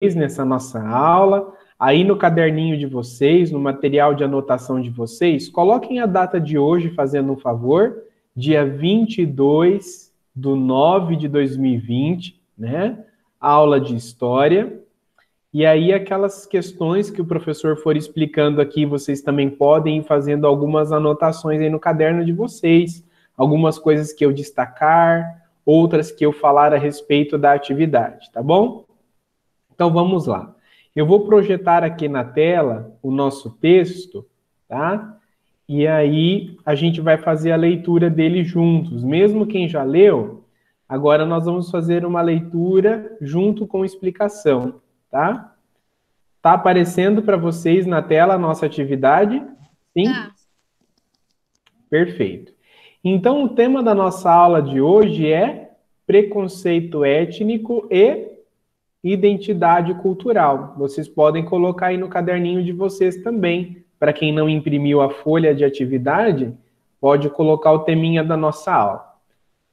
nessa nossa aula. Aí no caderninho de vocês, no material de anotação de vocês, coloquem a data de hoje, fazendo um favor, dia 22/9/2020, né? Aula de História. E aí aquelas questões que o professor for explicando aqui, vocês também podem ir fazendo algumas anotações aí no caderno de vocês, algumas coisas que eu destacar, outras que eu falar a respeito da atividade, tá bom? Então vamos lá. Eu vou projetar aqui na tela o nosso texto, tá? E aí a gente vai fazer a leitura dele juntos. Mesmo quem já leu, agora nós vamos fazer uma leitura junto com explicação, tá? Tá aparecendo para vocês na tela a nossa atividade? Sim? Tá. Perfeito. Então o tema da nossa aula de hoje é preconceito étnico e identidade cultural. Vocês podem colocar aí no caderninho de vocês também. Para quem não imprimiu a folha de atividade, pode colocar o teminha da nossa aula.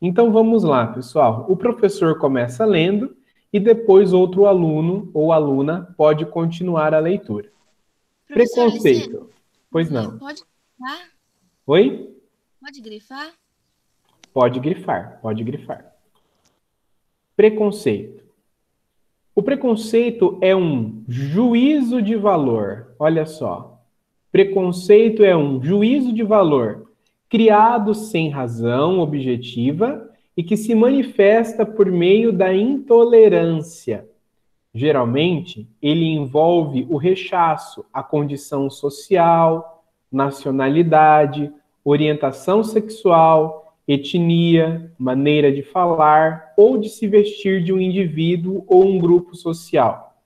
Então vamos lá, pessoal. O professor começa lendo e depois outro aluno ou aluna pode continuar a leitura. Professor, licença. Preconceito. Pois não. Pode grifar? Oi? Pode grifar? Pode grifar, pode grifar. Preconceito. O preconceito é um juízo de valor. Olha só. Preconceito é um juízo de valor criado sem razão objetiva e que se manifesta por meio da intolerância. Geralmente, ele envolve o rechaço à condição social, nacionalidade, orientação sexual, etnia, maneira de falar ou de se vestir de um indivíduo ou um grupo social.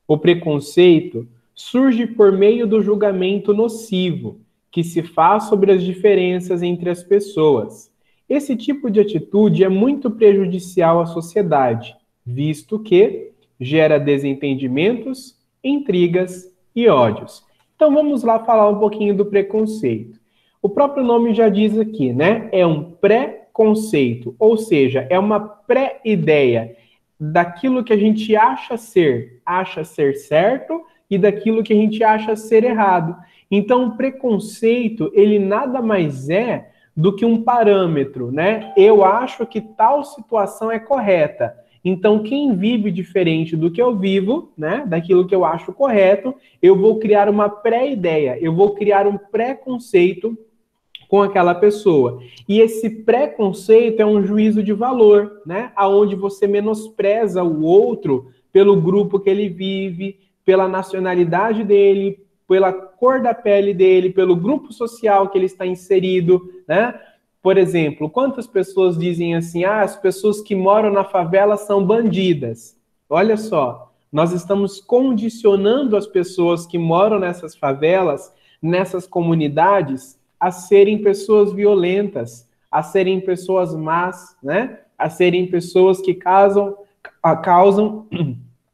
O preconceito surge por meio do julgamento nocivo que se faz sobre as diferenças entre as pessoas. Esse tipo de atitude é muito prejudicial à sociedade, visto que gera desentendimentos, intrigas e ódios. Então vamos lá falar um pouquinho do preconceito. O próprio nome já diz aqui, né? É um pré-conceito, ou seja, é uma pré-ideia daquilo que a gente acha ser certo e daquilo que a gente acha ser errado. Então, o preconceito, ele nada mais é do que um parâmetro, né? Eu acho que tal situação é correta. Então, quem vive diferente do que eu vivo, né, daquilo que eu acho correto, eu vou criar uma pré-ideia, eu vou criar um preconceito com aquela pessoa. E esse preconceito é um juízo de valor, né, aonde você menospreza o outro pelo grupo que ele vive, pela nacionalidade dele, pela cor da pele dele, pelo grupo social que ele está inserido, né? Por exemplo, quantas pessoas dizem assim, as pessoas que moram na favela são bandidas. Olha só, nós estamos condicionando as pessoas que moram nessas favelas, nessas comunidades, a serem pessoas violentas, a serem pessoas más, né? A serem pessoas que causam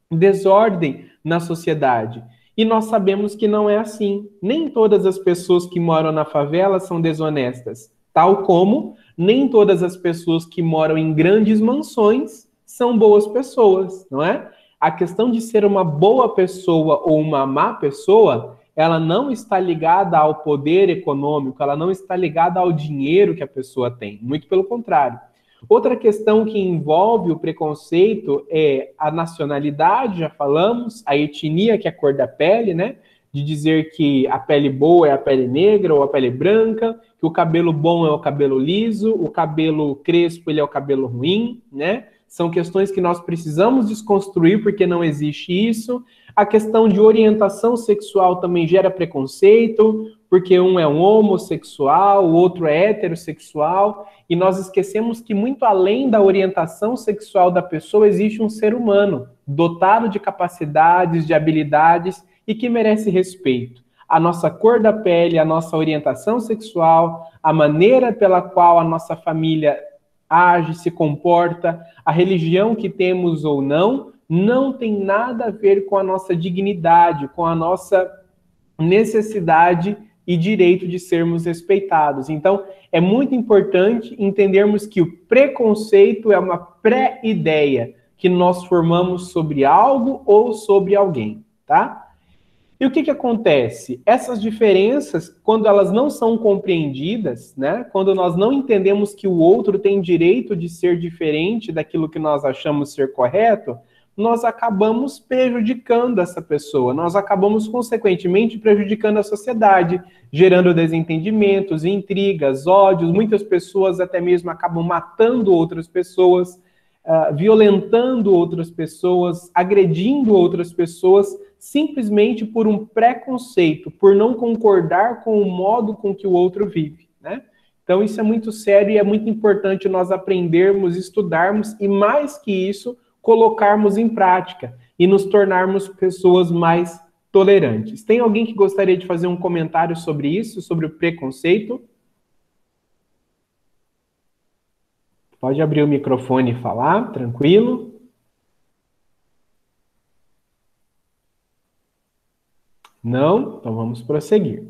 desordem na sociedade. E nós sabemos que não é assim. Nem todas as pessoas que moram na favela são desonestas. Tal como nem todas as pessoas que moram em grandes mansões são boas pessoas, não é? A questão de ser uma boa pessoa ou uma má pessoa, ela não está ligada ao poder econômico, ela não está ligada ao dinheiro que a pessoa tem. Muito pelo contrário. Outra questão que envolve o preconceito é a nacionalidade, já falamos, a etnia, que é a cor da pele, né? De dizer que a pele boa é a pele negra ou a pele branca, que o cabelo bom é o cabelo liso, o cabelo crespo ele é o cabelo ruim, né? São questões que nós precisamos desconstruir porque não existe isso. A questão de orientação sexual também gera preconceito, porque um é um homossexual, o outro é heterossexual, e nós esquecemos que muito além da orientação sexual da pessoa existe um ser humano, dotado de capacidades, de habilidades e que merece respeito. A nossa cor da pele, a nossa orientação sexual, a maneira pela qual a nossa família age, se comporta, a religião que temos ou não tem nada a ver com a nossa dignidade, com a nossa necessidade e direito de sermos respeitados. Então, é muito importante entendermos que o preconceito é uma pré-ideia que nós formamos sobre algo ou sobre alguém, tá? E o que que acontece? Essas diferenças, quando elas não são compreendidas, né? Quando nós não entendemos que o outro tem direito de ser diferente daquilo que nós achamos ser correto, nós acabamos prejudicando essa pessoa, nós acabamos, consequentemente, prejudicando a sociedade, gerando desentendimentos, intrigas, ódios, muitas pessoas até mesmo acabam matando outras pessoas, violentando outras pessoas, agredindo outras pessoas, simplesmente por um preconceito, por não concordar com o modo com que o outro vive, né? Então isso é muito sério e é muito importante nós aprendermos, estudarmos e, mais que isso, colocarmos em prática e nos tornarmos pessoas mais tolerantes. Tem alguém que gostaria de fazer um comentário sobre isso, sobre o preconceito? Pode abrir o microfone e falar, tranquilo. Não? Então vamos prosseguir.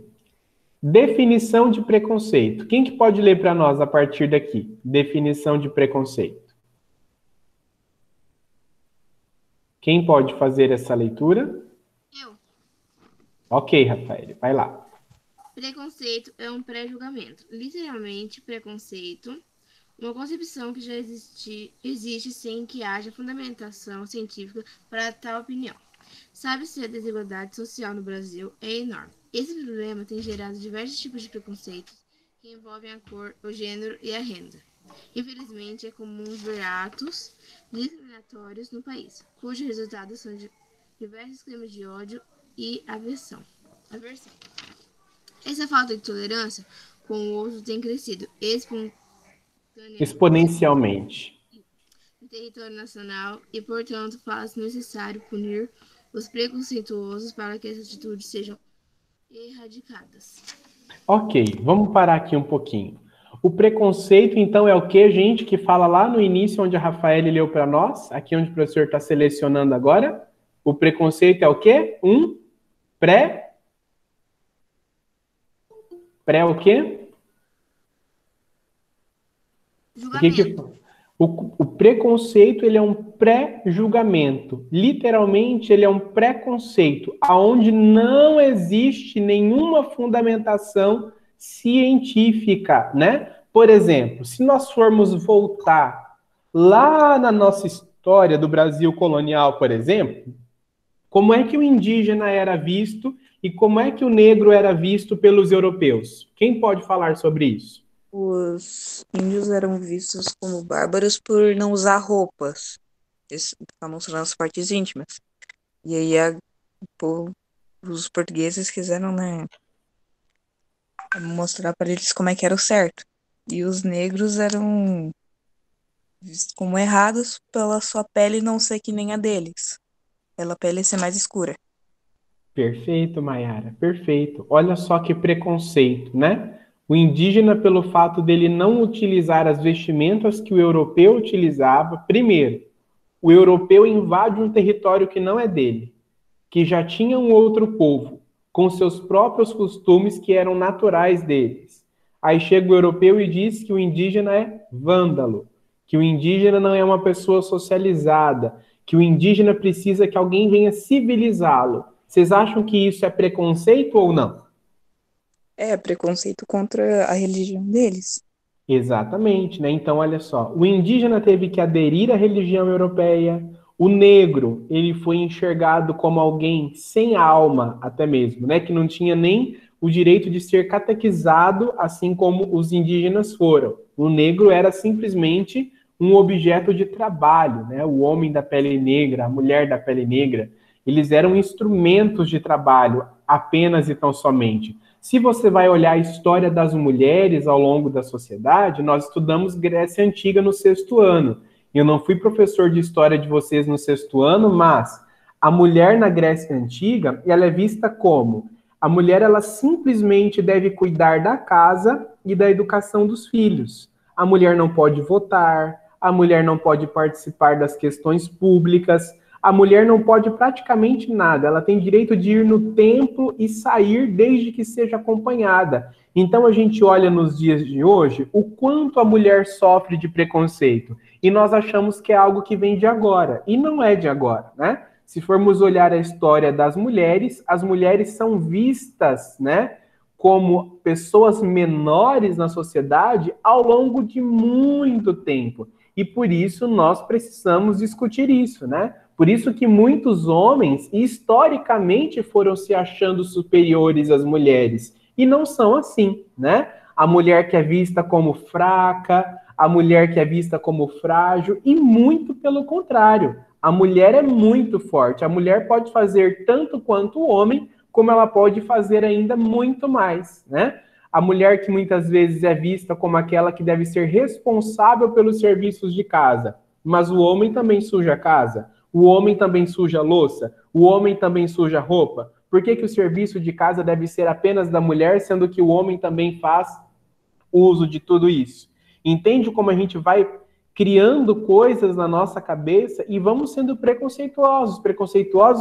Definição de preconceito. Quem que pode ler para nós a partir daqui? Definição de preconceito. Quem pode fazer essa leitura? Eu. Ok, Rafael, vai lá. Preconceito é um pré-julgamento. Literalmente, preconceito, uma concepção que já existe sem que haja fundamentação científica para tal opinião. Sabe-se a desigualdade social no Brasil é enorme. Esse problema tem gerado diversos tipos de preconceitos que envolvem a cor, o gênero e a renda. Infelizmente, é comum ver atos discriminatórios no país, cujos resultados são diversos climas de ódio e aversão. Essa falta de tolerância com o outro tem crescido exponencialmente no território nacional e, portanto, faz necessário punir os preconceituosos para que essas atitudes sejam erradicadas. Ok, vamos parar aqui um pouquinho. O preconceito, então, é o que, gente, que fala lá no início, onde a Rafael leu para nós, aqui onde o professor está selecionando agora. O preconceito é o quê? Pré o quê? Julgamento. O preconceito, ele é um pré-julgamento. Literalmente, ele é um preconceito, aonde não existe nenhuma fundamentação científica, né? Por exemplo, se nós formos voltar lá na nossa história do Brasil colonial, por exemplo, como é que o indígena era visto e como é que o negro era visto pelos europeus? Quem pode falar sobre isso? Os índios eram vistos como bárbaros por não usar roupas. Eles estavam mostrando as partes íntimas. E aí os portugueses quiseram, né, mostrar para eles como é que era o certo. E os negros eram vistos como errados pela sua pele não ser que nem a deles. Pela pele ser mais escura. Perfeito, Mayara, perfeito. Olha só que preconceito, né? O indígena, pelo fato dele não utilizar as vestimentas que o europeu utilizava, primeiro, o europeu invade um território que não é dele, que já tinha um outro povo, com seus próprios costumes que eram naturais deles. Aí chega o europeu e diz que o indígena é vândalo, que o indígena não é uma pessoa socializada, que o indígena precisa que alguém venha civilizá-lo. Vocês acham que isso é preconceito ou não? É, preconceito contra a religião deles. Exatamente, né? Então, olha só, o indígena teve que aderir à religião europeia, o negro, ele foi enxergado como alguém sem alma, até mesmo, né? Que não tinha nem o direito de ser catequizado, assim como os indígenas foram. O negro era simplesmente um objeto de trabalho, né? O homem da pele negra, a mulher da pele negra, eles eram instrumentos de trabalho, apenas e tão somente. Se você vai olhar a história das mulheres ao longo da sociedade, nós estudamos Grécia Antiga no 6º ano. Eu não fui professor de história de vocês no 6º ano, mas a mulher na Grécia Antiga, ela é vista como a mulher, ela simplesmente deve cuidar da casa e da educação dos filhos. A mulher não pode votar, a mulher não pode participar das questões públicas, a mulher não pode praticamente nada. Ela tem direito de ir no templo e sair desde que seja acompanhada. Então a gente olha nos dias de hoje o quanto a mulher sofre de preconceito. E nós achamos que é algo que vem de agora. E não é de agora, né? Se formos olhar a história das mulheres, as mulheres são vistas, né, como pessoas menores na sociedade ao longo de muito tempo. E por isso nós precisamos discutir isso, né? Por isso que muitos homens, historicamente, foram se achando superiores às mulheres. E não são assim, né? A mulher que é vista como fraca, a mulher que é vista como frágil, e muito pelo contrário. A mulher é muito forte. A mulher pode fazer tanto quanto o homem, como ela pode fazer ainda muito mais, né? A mulher que muitas vezes é vista como aquela que deve ser responsável pelos serviços de casa, mas o homem também suja a casa, o homem também suja a louça, o homem também suja a roupa. Por que o serviço de casa deve ser apenas da mulher, sendo que o homem também faz uso de tudo isso? Entende como a gente vai criando coisas na nossa cabeça e vamos sendo preconceituosos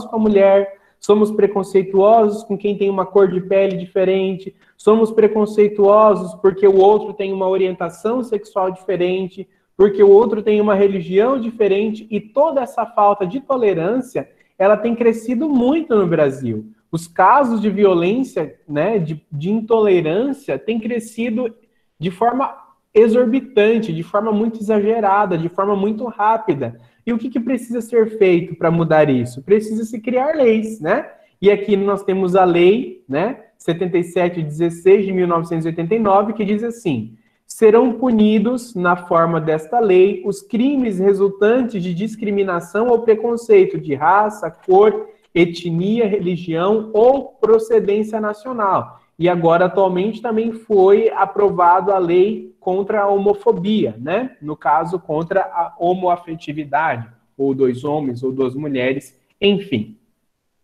com a mulher, somos preconceituosos com quem tem uma cor de pele diferente, somos preconceituosos porque o outro tem uma orientação sexual diferente, porque o outro tem uma religião diferente, e toda essa falta de tolerância, ela tem crescido muito no Brasil. Os casos de violência, né, de intolerância, têm crescido de forma exorbitante, de forma muito exagerada, de forma muito rápida. E o que precisa ser feito para mudar isso? Precisa se criar leis, né? E aqui nós temos a lei, né, 7716 de 1989, que diz assim: serão punidos, na forma desta lei, os crimes resultantes de discriminação ou preconceito de raça, cor, etnia, religião ou procedência nacional. E agora, atualmente, também foi aprovado a lei contra a homofobia, né? No caso, contra a homoafetividade, ou dois homens, ou duas mulheres, enfim.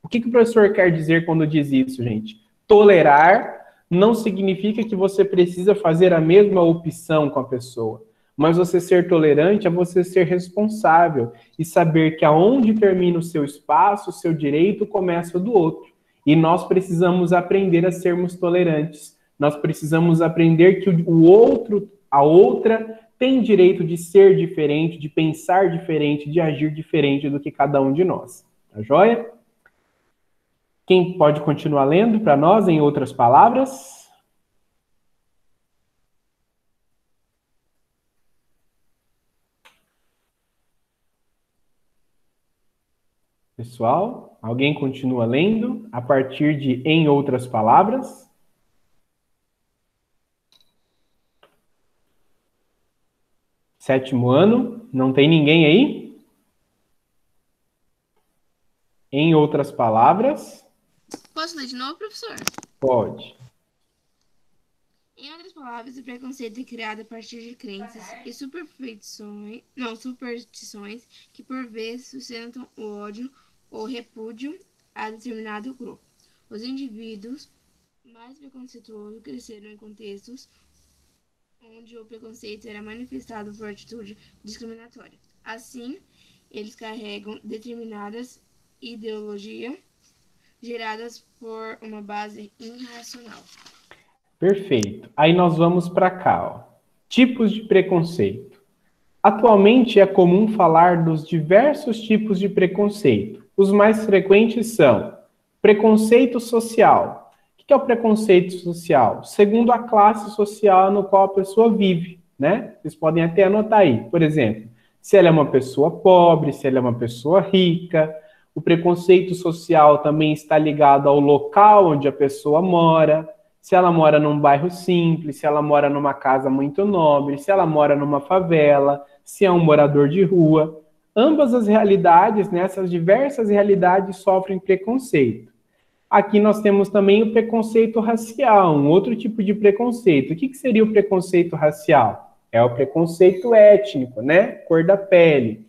O que o professor quer dizer quando diz isso, gente? Tolerar não significa que você precisa fazer a mesma opção com a pessoa, mas você ser tolerante é você ser responsável e saber que aonde termina o seu espaço, o seu direito, começa o do outro. E nós precisamos aprender a sermos tolerantes. Nós precisamos aprender que o outro, a outra, tem direito de ser diferente, de pensar diferente, de agir diferente do que cada um de nós. Tá joia? Quem pode continuar lendo para nós, em outras palavras? Pessoal, alguém continua lendo a partir de em outras palavras? Sétimo ano, não tem ninguém aí? Em outras palavras? Posso ler de novo, professor? Pode. Em outras palavras, o preconceito é criado a partir de crenças e superstições que, por vezes, sustentam o ódio ou repúdio a determinado grupo. Os indivíduos mais preconceituosos cresceram em contextos onde o preconceito era manifestado por atitude discriminatória. Assim, eles carregam determinadas ideologias geradas por uma base irracional. Perfeito. Aí nós vamos para cá, ó. Tipos de preconceito. Atualmente é comum falar dos diversos tipos de preconceito. Os mais frequentes são preconceito social. O que é o preconceito social? Segundo a classe social no qual a pessoa vive, né? Vocês podem até anotar aí. Por exemplo, se ela é uma pessoa pobre, se ela é uma pessoa rica. O preconceito social também está ligado ao local onde a pessoa mora. Se ela mora num bairro simples, se ela mora numa casa muito nobre, se ela mora numa favela, se é um morador de rua. Ambas as realidades, né, essas diversas realidades, sofrem preconceito. Aqui nós temos também o preconceito racial, um outro tipo de preconceito. O que seria o preconceito racial? É o preconceito étnico, né? Cor da pele.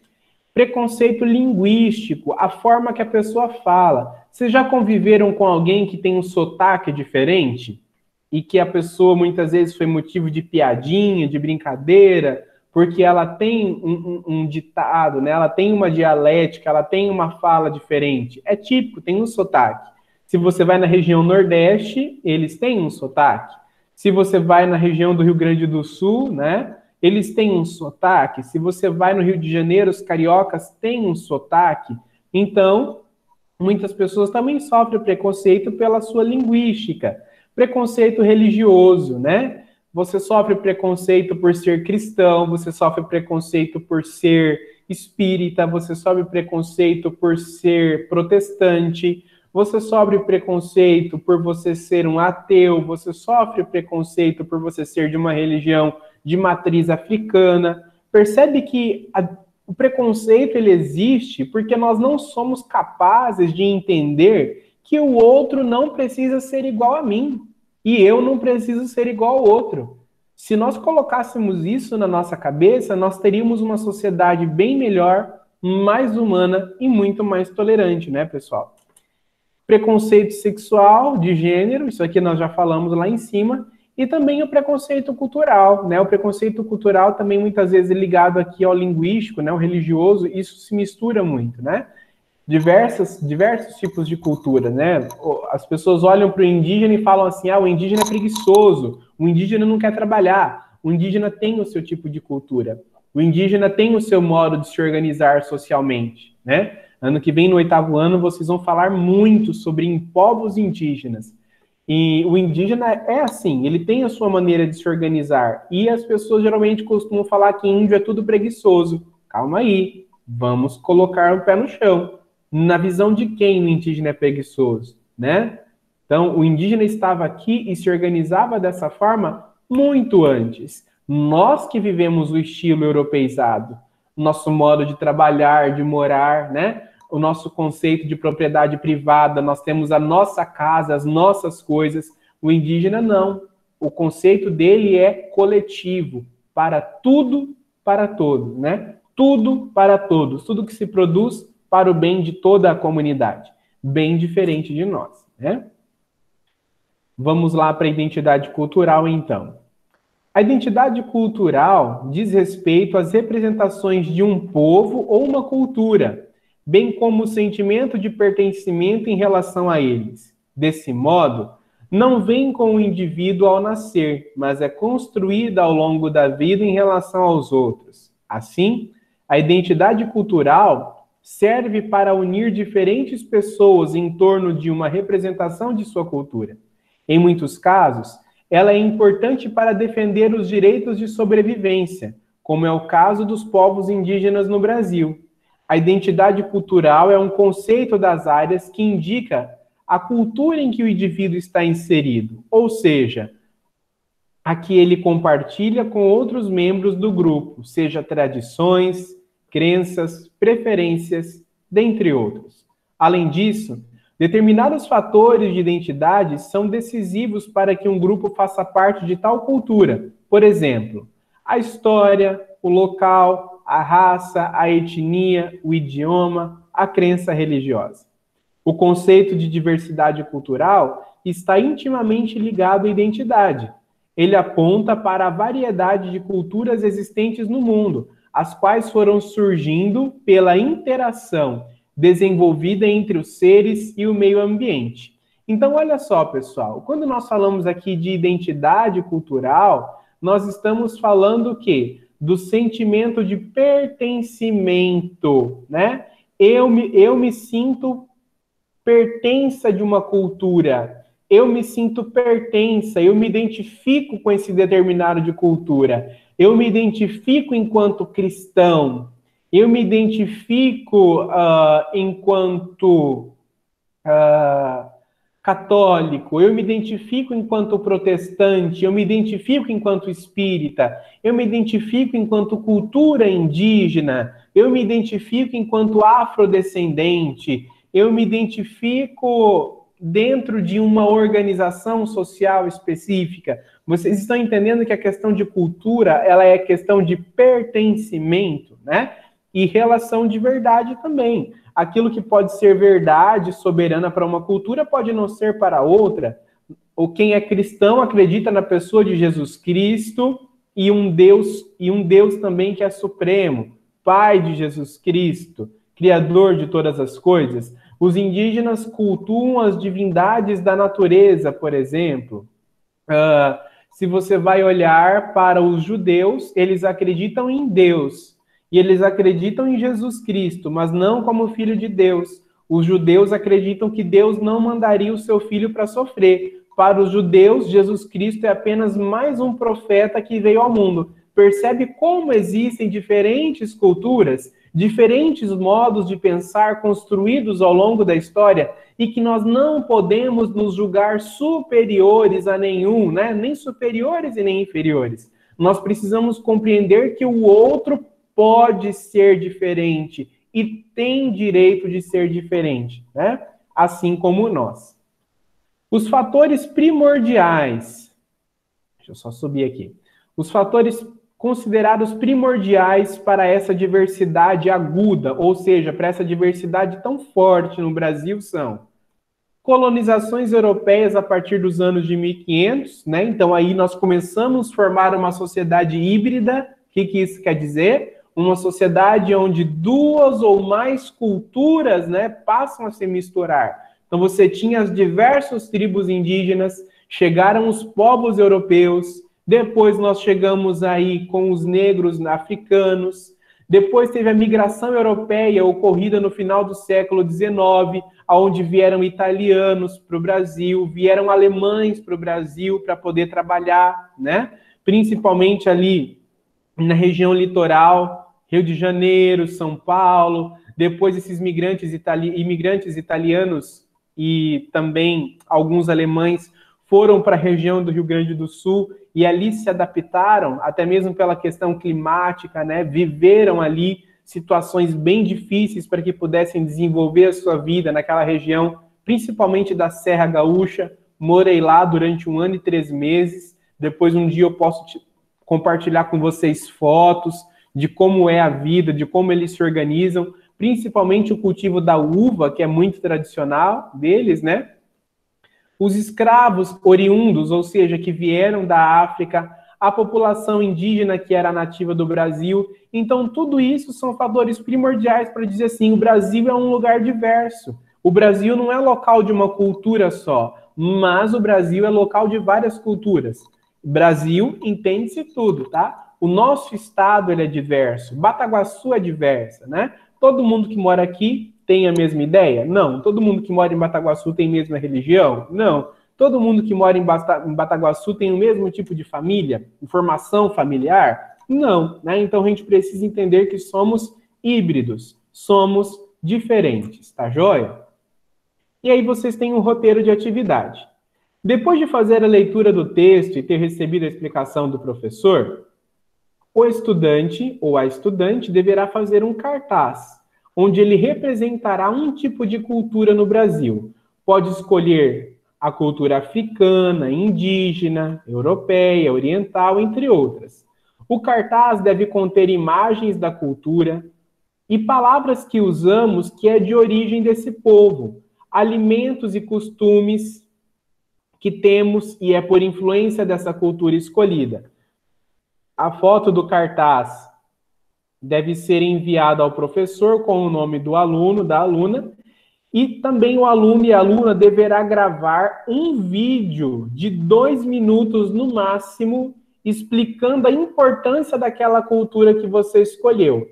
Preconceito linguístico, a forma que a pessoa fala. Vocês já conviveram com alguém que tem um sotaque diferente? E que a pessoa muitas vezes foi motivo de piadinha, de brincadeira, porque ela tem um ditado, né? Ela tem uma dialética, ela tem uma fala diferente. É típico, tem um sotaque. Se você vai na região Nordeste, eles têm um sotaque. Se você vai na região do Rio Grande do Sul, né? Eles têm um sotaque. Se você vai no Rio de Janeiro, os cariocas têm um sotaque. Então, muitas pessoas também sofrem preconceito pela sua linguística. Preconceito religioso, né? Você sofre preconceito por ser cristão, você sofre preconceito por ser espírita, você sofre preconceito por ser protestante, você sofre preconceito por você ser um ateu, você sofre preconceito por você ser de uma religião de matriz africana. Percebe que o preconceito ele existe porque nós não somos capazes de entender que o outro não precisa ser igual a mim. E eu não preciso ser igual ao outro. Se nós colocássemos isso na nossa cabeça, nós teríamos uma sociedade bem melhor, mais humana e muito mais tolerante, né, pessoal? Preconceito sexual, de gênero, isso aqui nós já falamos lá em cima, e também o preconceito cultural, né? O preconceito cultural também muitas vezes ligado aqui ao linguístico, né, ao religioso, isso se mistura muito, né? Diversos tipos de cultura, né? As pessoas olham para o indígena e falam assim, o indígena é preguiçoso, o indígena não quer trabalhar, o indígena tem o seu tipo de cultura, o indígena tem o seu modo de se organizar socialmente, né? Ano que vem, no 8º ano, vocês vão falar muito sobre povos indígenas. E o indígena é assim, ele tem a sua maneira de se organizar, e as pessoas geralmente costumam falar que índio é tudo preguiçoso. Calma aí, vamos colocar o pé no chão. Na visão de quem o indígena é preguiçoso, né? Então, o indígena estava aqui e se organizava dessa forma muito antes. Nós que vivemos o estilo europeizado, nosso modo de trabalhar, de morar, né? O nosso conceito de propriedade privada, nós temos a nossa casa, as nossas coisas. O indígena não. O conceito dele é coletivo, para tudo, para todos, né? Tudo para todos, tudo que se produz para o bem de toda a comunidade. Bem diferente de nós, né? Vamos lá para a identidade cultural, então. A identidade cultural diz respeito às representações de um povo ou uma cultura, bem como o sentimento de pertencimento em relação a eles. Desse modo, não vem com o indivíduo ao nascer, mas é construída ao longo da vida em relação aos outros. Assim, a identidade cultural serve para unir diferentes pessoas em torno de uma representação de sua cultura. Em muitos casos, ela é importante para defender os direitos de sobrevivência, como é o caso dos povos indígenas no Brasil. A identidade cultural é um conceito das áreas que indica a cultura em que o indivíduo está inserido, ou seja, a que ele compartilha com outros membros do grupo, seja tradições, crenças, preferências, dentre outros. Além disso, determinados fatores de identidade são decisivos para que um grupo faça parte de tal cultura. Por exemplo, a história, o local, a raça, a etnia, o idioma, a crença religiosa. O conceito de diversidade cultural está intimamente ligado à identidade. Ele aponta para a variedade de culturas existentes no mundo, as quais foram surgindo pela interação desenvolvida entre os seres e o meio ambiente. Então, olha só, pessoal, quando nós falamos aqui de identidade cultural, nós estamos falando o quê? Do sentimento de pertencimento, né? Eu me sinto pertença de uma cultura, eu me sinto pertença, eu me identifico com esse determinado de cultura, eu me identifico enquanto cristão, eu me identifico enquanto católico, eu me identifico enquanto protestante, eu me identifico enquanto espírita, eu me identifico enquanto cultura indígena, eu me identifico enquanto afrodescendente, eu me identifico dentro de uma organização social específica. Vocês estão entendendo que a questão de cultura, ela é questão de pertencimento, né? E relação de verdade também. Aquilo que pode ser verdade soberana para uma cultura pode não ser para outra. Ou quem é cristão acredita na pessoa de Jesus Cristo, e um Deus também que é supremo, Pai de Jesus Cristo, Criador de todas as coisas. Os indígenas cultuam as divindades da natureza, por exemplo. Se você vai olhar para os judeus, eles acreditam em Deus e eles acreditam em Jesus Cristo, mas não como filho de Deus. Os judeus acreditam que Deus não mandaria o seu filho para sofrer. Para os judeus, Jesus Cristo é apenas mais um profeta que veio ao mundo. Percebe como existem diferentes culturas, diferentes modos de pensar construídos ao longo da história e que nós não podemos nos julgar superiores a nenhum, né? Nem superiores e nem inferiores. Nós precisamos compreender que o outro pode ser diferente e tem direito de ser diferente, né? Assim como nós. Os fatores primordiais, deixa eu só subir aqui. Os fatores considerados primordiais para essa diversidade aguda, ou seja, para essa diversidade tão forte no Brasil são colonizações europeias a partir dos anos de 1500, né? Então aí nós começamos a formar uma sociedade híbrida. O que isso quer dizer? Uma sociedade onde duas ou mais culturas, né, passam a se misturar. Então você tinha as diversas tribos indígenas, chegaram os povos europeus, depois nós chegamos aí com os negros africanos, depois teve a migração europeia ocorrida no final do século XIX, onde vieram italianos para o Brasil, vieram alemães para o Brasil para poder trabalhar, né? Principalmente ali na região litoral, Rio de Janeiro, São Paulo. Depois esses imigrantes italianos e também alguns alemães foram para a região do Rio Grande do Sul e ali se adaptaram, até mesmo pela questão climática, né? Viveram ali situações bem difíceis para que pudessem desenvolver a sua vida naquela região, principalmente da Serra Gaúcha. Morei lá durante 1 ano e 3 meses. Depois, um dia, eu posso compartilhar com vocês fotos de como é a vida, de como eles se organizam, principalmente o cultivo da uva, que é muito tradicional deles, né? Os escravos oriundos, ou seja, que vieram da África, a população indígena que era nativa do Brasil. Então, tudo isso são fatores primordiais para dizer assim, o Brasil é um lugar diverso. O Brasil não é local de uma cultura só, mas o Brasil é local de várias culturas. Brasil entende-se tudo, tá? O nosso estado ele é diverso, Bataguaçu é diversa, né? Todo mundo que mora aqui tem a mesma ideia? Não. Todo mundo que mora em Bataguaçu tem a mesma religião? Não. Todo mundo que mora em Bataguaçu tem o mesmo tipo de família, formação familiar? Não, né? Então a gente precisa entender que somos híbridos, somos diferentes, tá joia? E aí vocês têm um roteiro de atividade. Depois de fazer a leitura do texto e ter recebido a explicação do professor, o estudante ou a estudante deverá fazer um cartaz, onde ele representará um tipo de cultura no Brasil. Pode escolher a cultura africana, indígena, europeia, oriental, entre outras. O cartaz deve conter imagens da cultura e palavras que usamos que é de origem desse povo, alimentos e costumes que temos e é por influência dessa cultura escolhida. A foto do cartaz deve ser enviada ao professor com o nome do aluno, da aluna, e também o aluno e a aluna deverá gravar um vídeo de 2 minutos no máximo, explicando a importância daquela cultura que você escolheu.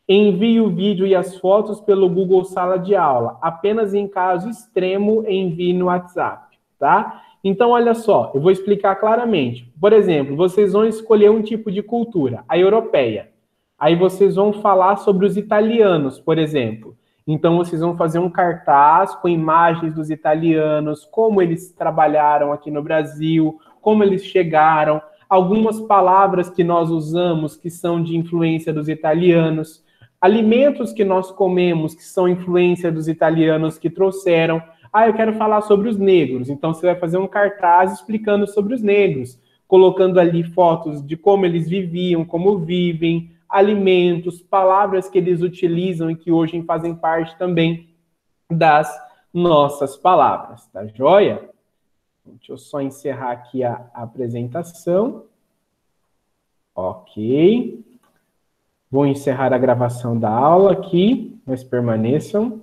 Envie o vídeo e as fotos pelo Google Sala de Aula. Apenas em caso extremo, envie no WhatsApp, tá? Então, olha só, eu vou explicar claramente. Por exemplo, vocês vão escolher um tipo de cultura, a europeia. Aí vocês vão falar sobre os italianos, por exemplo. Então, vocês vão fazer um cartaz com imagens dos italianos, como eles trabalharam aqui no Brasil, como eles chegaram, algumas palavras que nós usamos que são de influência dos italianos, alimentos que nós comemos que são influência dos italianos que trouxeram. Eu quero falar sobre os negros. Então, você vai fazer um cartaz explicando sobre os negros, colocando ali fotos de como eles viviam, como vivem, alimentos, palavras que eles utilizam e que hoje fazem parte também das nossas palavras, tá joia? Deixa eu só encerrar aqui a apresentação. Ok. Vou encerrar a gravação da aula aqui, mas permaneçam.